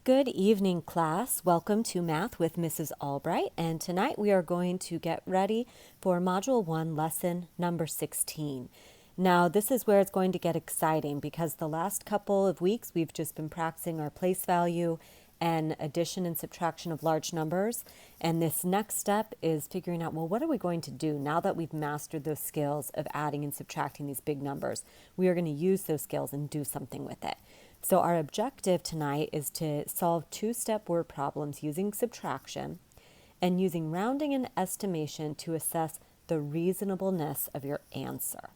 Good evening, class. Welcome to Math with Mrs. Albright, and tonight we are going to get ready for Module 1, Lesson number 16. Now, this is where it's going to get exciting because the last couple of weeks we've just been practicing our place value and addition and subtraction of large numbers, and this next step is figuring out, well, what are we going to do now that we've mastered those skills of adding and subtracting these big numbers? We are going to use those skills and do something with it. So our objective tonight is to solve two-step word problems using subtraction and using rounding and estimation to assess the reasonableness of your answer.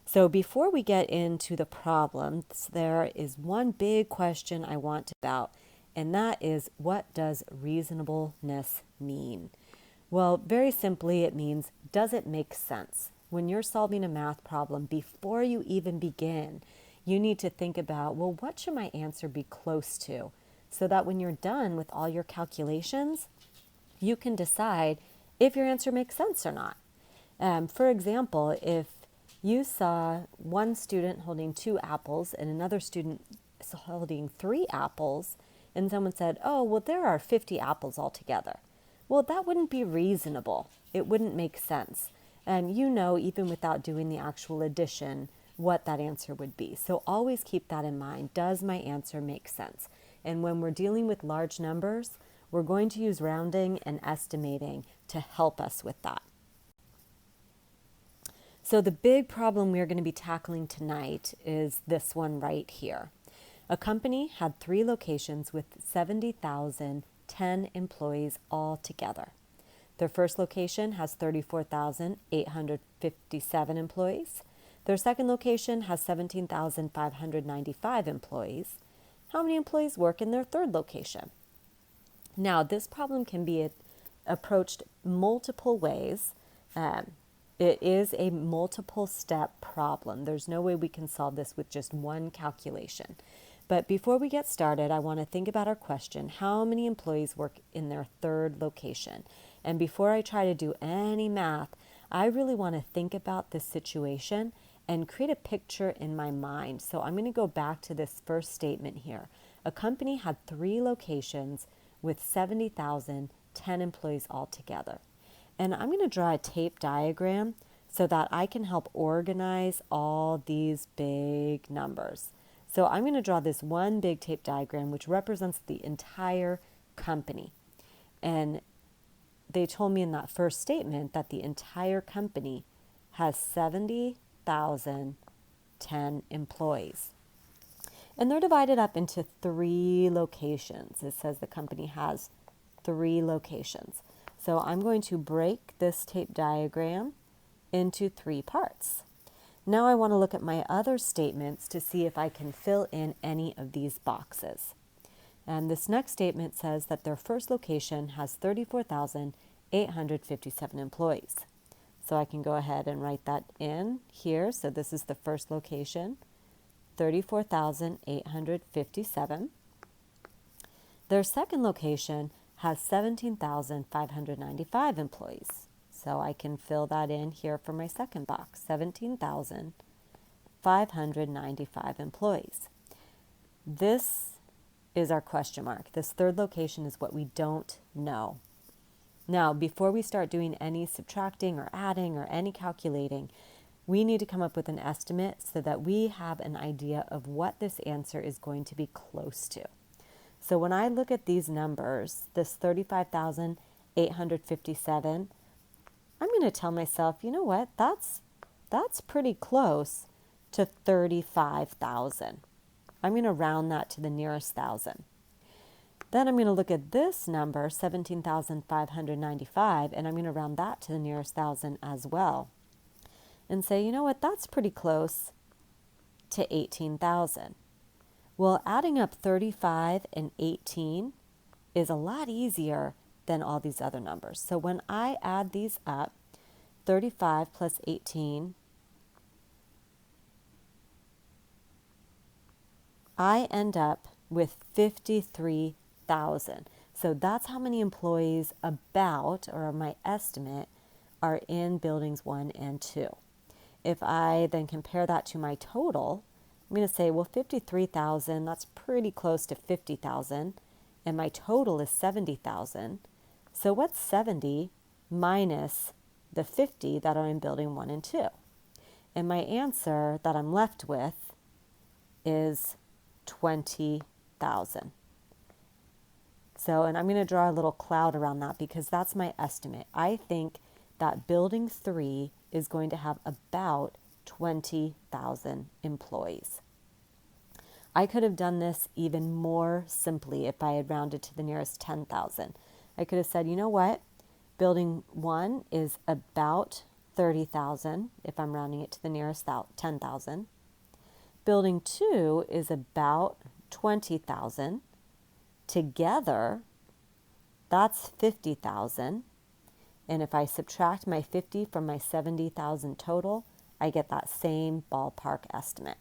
So before we get into the problems, there is one big question I want to about, and that is, what does reasonableness mean? Well, very simply, it means, does it make sense? When you're solving a math problem, before you even begin, you need to think about, well, what should my answer be close to? So that when you're done with all your calculations, you can decide if your answer makes sense or not. For example, if you saw one student holding 2 apples and another student holding 3 apples, and someone said, oh, well, there are 50 apples altogether. Well, that wouldn't be reasonable. It wouldn't make sense. And you know, even without doing the actual addition, what that answer would be. So always keep that in mind. Does my answer make sense? And when we're dealing with large numbers, we're going to use rounding and estimating to help us with that. So the big problem we're going to be tackling tonight is this one right here. A company had 3 locations with 70,010 employees all together. Their first location has 34,857 employees. Their second location has 17,595 employees. How many employees work in their third location? Now, this problem can be approached multiple ways. It is a multiple step problem. There's no way we can solve this with just one calculation. But before we get started, I want to think about our question. How many employees work in their third location? And before I try to do any math, I really want to think about this situation and create a picture in my mind. So I'm going to go back to this first statement here. A company had 3 locations with 70,010 employees altogether. And I'm going to draw a tape diagram so that I can help organize all these big numbers. So I'm going to draw this one big tape diagram which represents the entire company. And they told me in that first statement that the entire company has 70,010 employees. And they're divided up into 3 locations. It says the company has 3 locations. So I'm going to break this tape diagram into 3 parts. Now I want to look at my other statements to see if I can fill in any of these boxes. And this next statement says that their first location has 34,857 employees. So I can go ahead and write that in here. So this is the first location, 34,857. Their second location has 17,595 employees. So I can fill that in here for my second box, 17,595 employees. This is our question mark. This third location is what we don't know. Now, before we start doing any subtracting or adding or any calculating, we need to come up with an estimate so that we have an idea of what this answer is going to be close to. So when I look at these numbers, this 35,857, I'm going to tell myself, you know what, that's pretty close to 35,000. I'm going to round that to the nearest thousand. Then I'm going to look at this number, 17,595, and I'm going to round that to the nearest thousand as well. And say, you know what, that's pretty close to 18,000. Well, adding up 35 and 18 is a lot easier than all these other numbers. So when I add these up, 35 plus 18, I end up with 53,000. So that's how many employees about, or my estimate, are in buildings 1 and 2. If I then compare that to my total, I'm going to say, well, 53,000, that's pretty close to 50,000. and my total is 70,000. So what's 70 minus the 50 that are in building 1 and 2? And my answer that I'm left with is 20,000. So, and I'm going to draw a little cloud around that because that's my estimate. I think that building 3 is going to have about 20,000 employees. I could have done this even more simply if I had rounded to the nearest 10,000. I could have said, you know what? Building 1 is about 30,000 if I'm rounding it to the nearest 10,000. Building 2 is about 20,000. Together, that's 50,000. And if I subtract my 50 from my 70,000 total, I get that same ballpark estimate.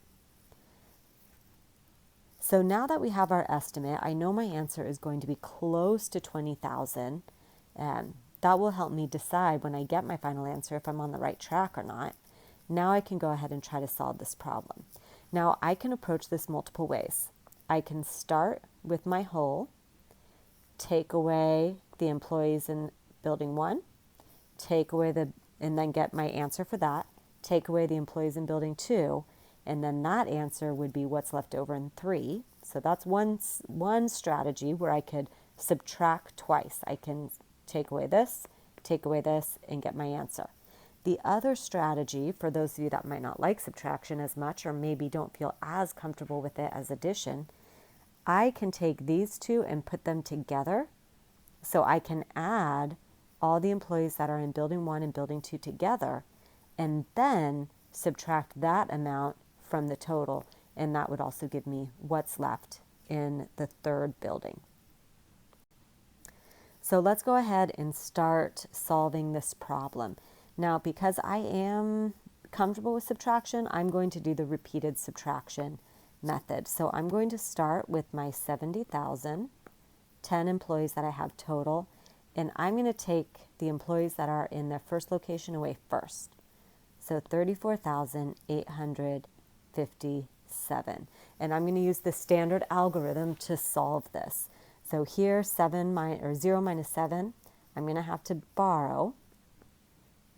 So now that we have our estimate, I know my answer is going to be close to 20,000. That will help me decide when I get my final answer if I'm on the right track or not. Now I can go ahead and try to solve this problem. Now I can approach this multiple ways. I can start with my whole, take away the employees in building 1, take away and then get my answer for that, take away the employees in building 2, and then that answer would be what's left over in 3. So that's one strategy where I could subtract twice. I can take away this, and get my answer. The other strategy, for those of you that might not like subtraction as much or maybe don't feel as comfortable with it as addition, I can take these two and put them together. So I can add all the employees that are in building 1 and building 2 together and then subtract that amount from the total, and that would also give me what's left in the third building. So let's go ahead and start solving this problem. Now, because I am comfortable with subtraction, I'm going to do the repeated subtraction method. So I'm going to start with my 70,000, 10 employees that I have total, and I'm going to take the employees that are in their first location away first. So 34,857. And I'm going to use the standard algorithm to solve this. So here, 0 minus 7, I'm going to have to borrow.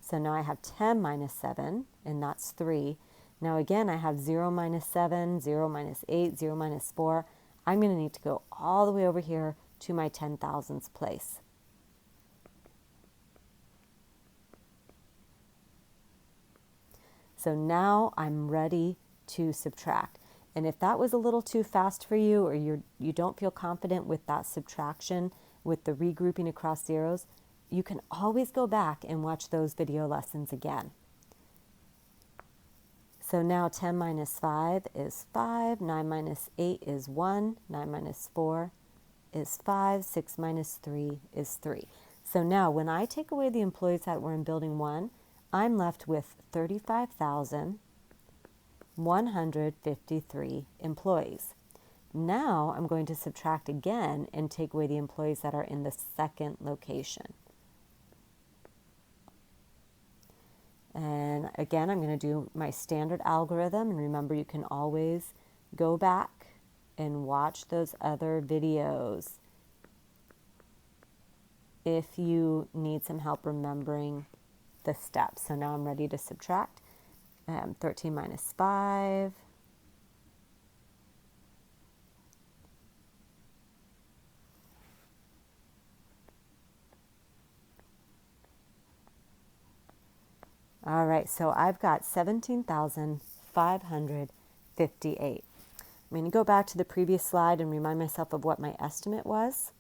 So now I have 10 minus 7, and that's 3. Now again, I have 0 minus 7, 0 minus 8, 0 minus 4. I'm going to need to go all the way over here to my 10,000s place. So now I'm ready to subtract. And if that was a little too fast for you, or you don't feel confident with that subtraction, with the regrouping across zeros, you can always go back and watch those video lessons again. So now 10 minus 5 is 5, 9 minus 8 is 1, 9 minus 4 is 5, 6 minus 3 is 3. So now when I take away the employees that were in building 1, I'm left with 35,153 employees. Now I'm going to subtract again and take away the employees that are in the second location. And again, I'm going to do my standard algorithm. And remember, you can always go back and watch those other videos if you need some help remembering the steps. So now I'm ready to subtract. 13 minus 5. All right, so I've got 17,558. I'm going to go back to the previous slide and remind myself of what my estimate was.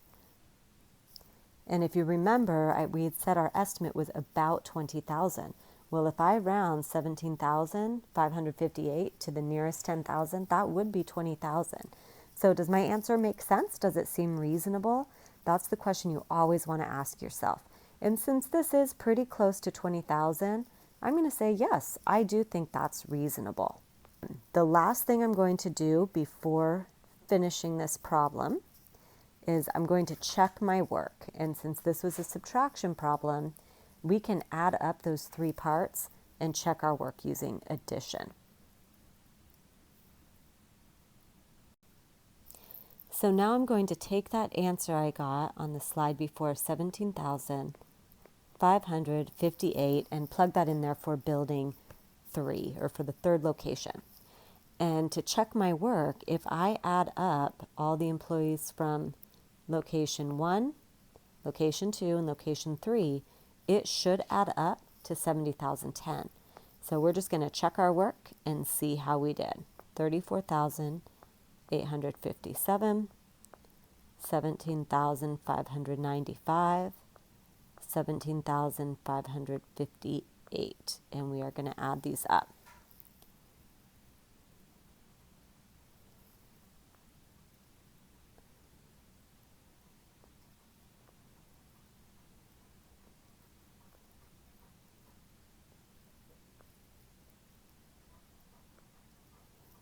And if you remember, we had said our estimate was about 20,000. Well, if I round 17,558 to the nearest 10,000, that would be 20,000. So does my answer make sense? Does it seem reasonable? That's the question you always want to ask yourself. And since this is pretty close to 20,000, I'm going to say, yes, I do think that's reasonable. The last thing I'm going to do before finishing this problem is I'm going to check my work. And since this was a subtraction problem, we can add up those 3 parts and check our work using addition. So now I'm going to take that answer I got on the slide before, 17,558, and plug that in there for building 3, or for the third location. And to check my work, if I add up all the employees from location 1, location 2, and location 3, it should add up to 70,010. So we're just going to check our work and see how we did. 34,857, 17,595, 17,558, and we are going to add these up.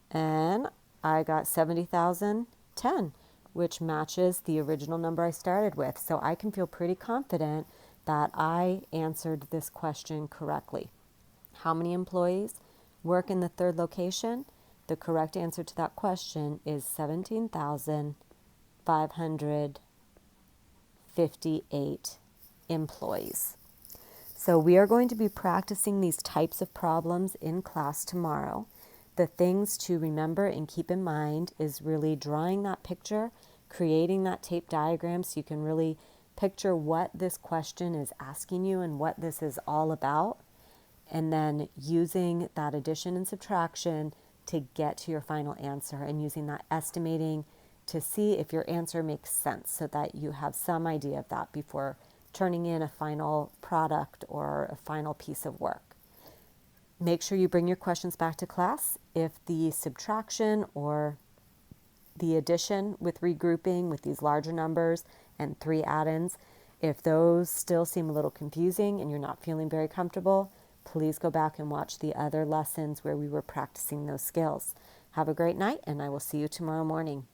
And I got 70,010, which matches the original number I started with. So I can feel pretty confident that I answered this question correctly. How many employees work in the third location? The correct answer to that question is 17,558 employees. So we are going to be practicing these types of problems in class tomorrow. The things to remember and keep in mind is really drawing that picture, creating that tape diagram so you can really picture what this question is asking you and what this is all about, and then using that addition and subtraction to get to your final answer, and using that estimating to see if your answer makes sense so that you have some idea of that before turning in a final product or a final piece of work. Make sure you bring your questions back to class if the subtraction or the addition with regrouping with these larger numbers and 3 add-ins, if those still seem a little confusing and you're not feeling very comfortable, please go back and watch the other lessons where we were practicing those skills. Have a great night, and I will see you tomorrow morning.